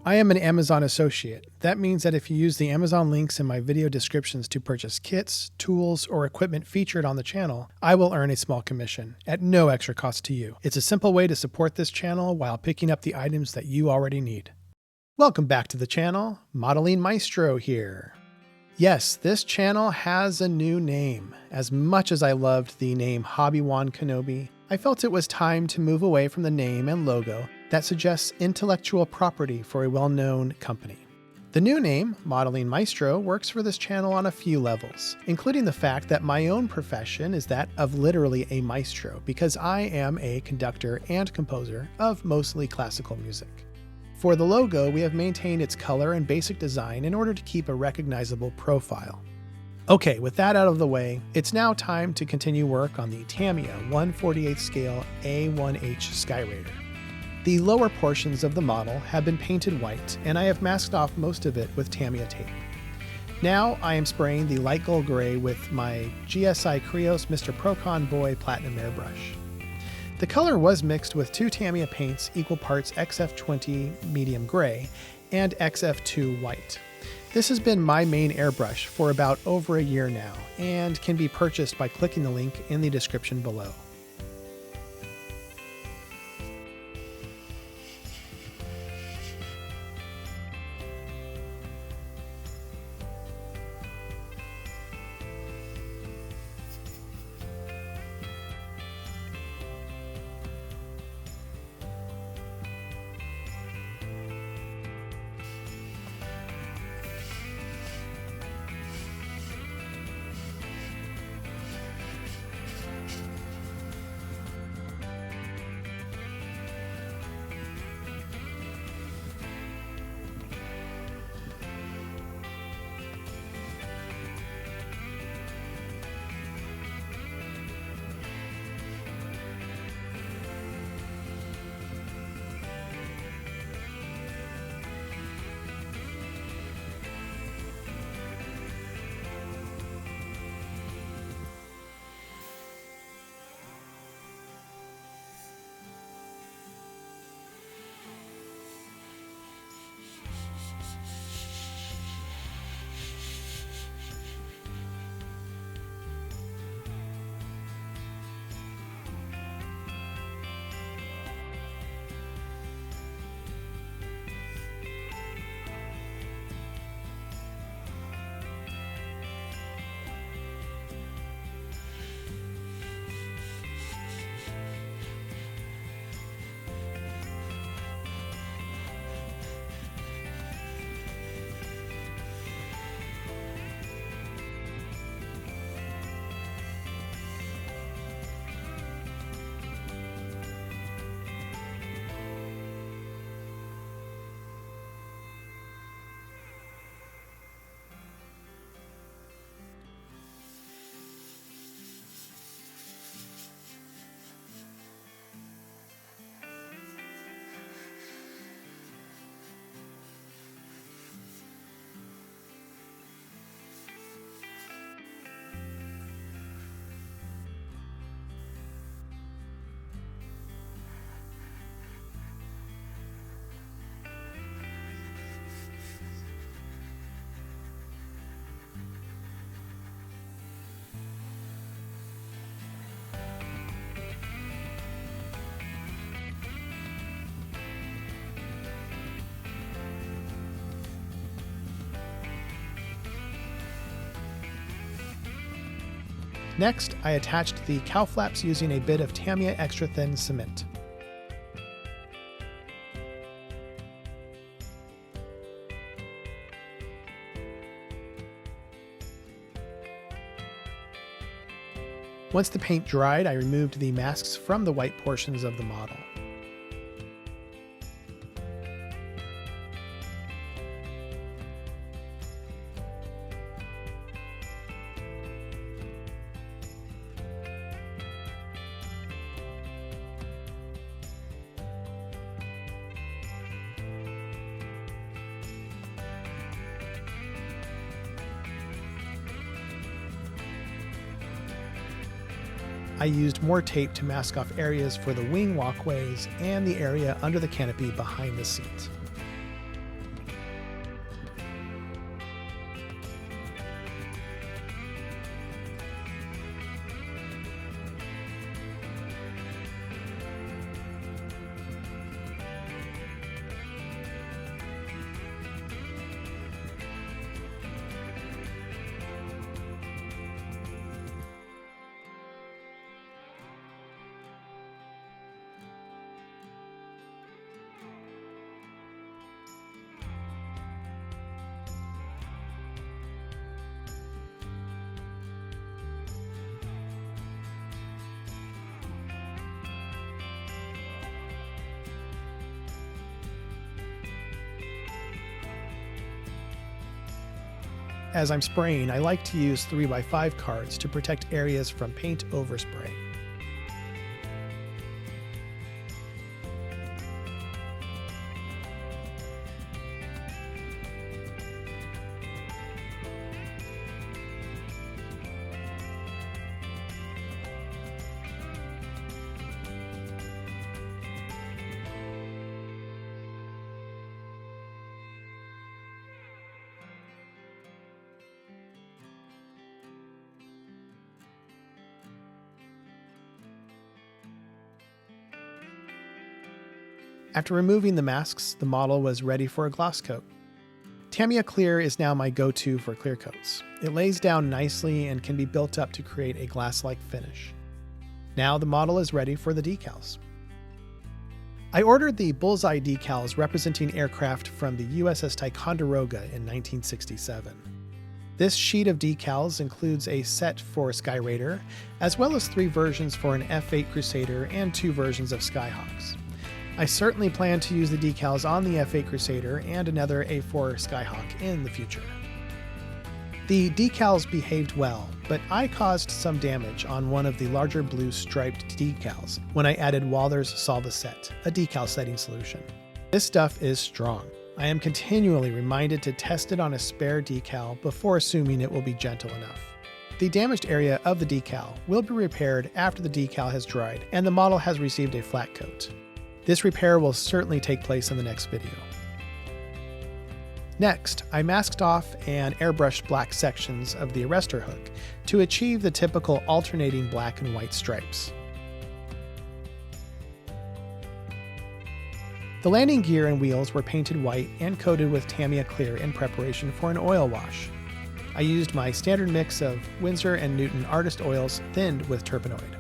I am an Amazon associate. That means that if you use the Amazon links in my video descriptions to purchase kits, tools, or equipment featured on the channel, I will earn a small commission at no extra cost to you. It's a simple way to support this channel while picking up the items that you already need. Welcome back to the channel, Modeling Maestro here. Yes, this channel has a new name. As much as I loved the name Hobby-Wan Kenobi, I felt it was time to move away from the name and logo that suggests intellectual property for a well-known company. The new name, Modeling Maestro, works for this channel on a few levels, including the fact that my own profession is that of literally a maestro, because I am a conductor and composer of mostly classical music. For the logo, we have maintained its color and basic design in order to keep a recognizable profile. Okay, with that out of the way, it's now time to continue work on the Tamiya 1/48 scale A-1H Skyraider. The lower portions of the model have been painted white, and I have masked off most of it with Tamiya tape. Now I am spraying the light gold gray with my GSI Krios Mr. Procon Boy Platinum Airbrush. The color was mixed with two Tamiya paints equal parts XF20 medium gray and XF2 white. This has been my main airbrush for about over a year now and can be purchased by clicking the link in the description below. Next, I attached the cowl flaps using a bit of Tamiya extra thin cement. Once the paint dried, I removed the masks from the white portions of the model. I used more tape to mask off areas for the wing walkways and the area under the canopy behind the seat. As I'm spraying, I like to use 3x5 cards to protect areas from paint overspray. After removing the masks, the model was ready for a gloss coat. Tamiya Clear is now my go-to for clear coats. It lays down nicely and can be built up to create a glass-like finish. Now the model is ready for the decals. I ordered the bullseye decals representing aircraft from the USS Ticonderoga in 1967. This sheet of decals includes a set for Skyraider, as well as 3 versions for an F-8 Crusader and 2 versions of Skyhawks. I certainly plan to use the decals on the F-8 Crusader and another A4 Skyhawk in the future. The decals behaved well, but I caused some damage on one of the larger blue striped decals when I added Walther's Solvaset, a decal setting solution. This stuff is strong. I am continually reminded to test it on a spare decal before assuming it will be gentle enough. The damaged area of the decal will be repaired after the decal has dried and the model has received a flat coat. This repair will certainly take place in the next video. Next, I masked off and airbrushed black sections of the arrestor hook to achieve the typical alternating black and white stripes. The landing gear and wheels were painted white and coated with Tamiya Clear in preparation for an oil wash. I used my standard mix of Winsor & Newton Artist Oils thinned with Turpenoid.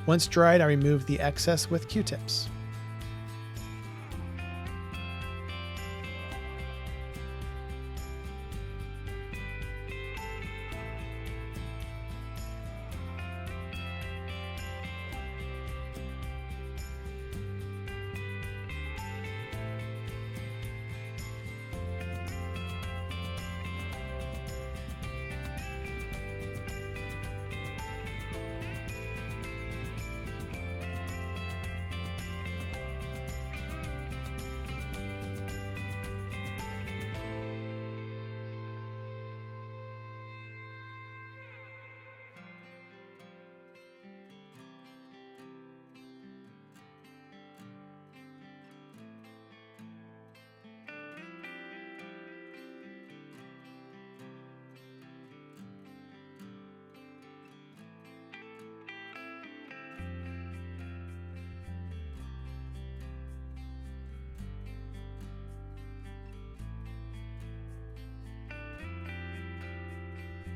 Once dried, I removed the excess with Q-tips.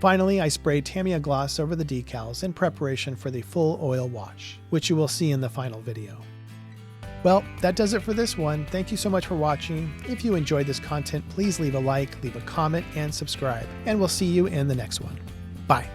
Finally, I sprayed Tamiya gloss over the decals in preparation for the full oil wash, which you will see in the final video. Well, that does it for this one. Thank you so much for watching. If you enjoyed this content, please leave a like, leave a comment, and subscribe. And we'll see you in the next one. Bye.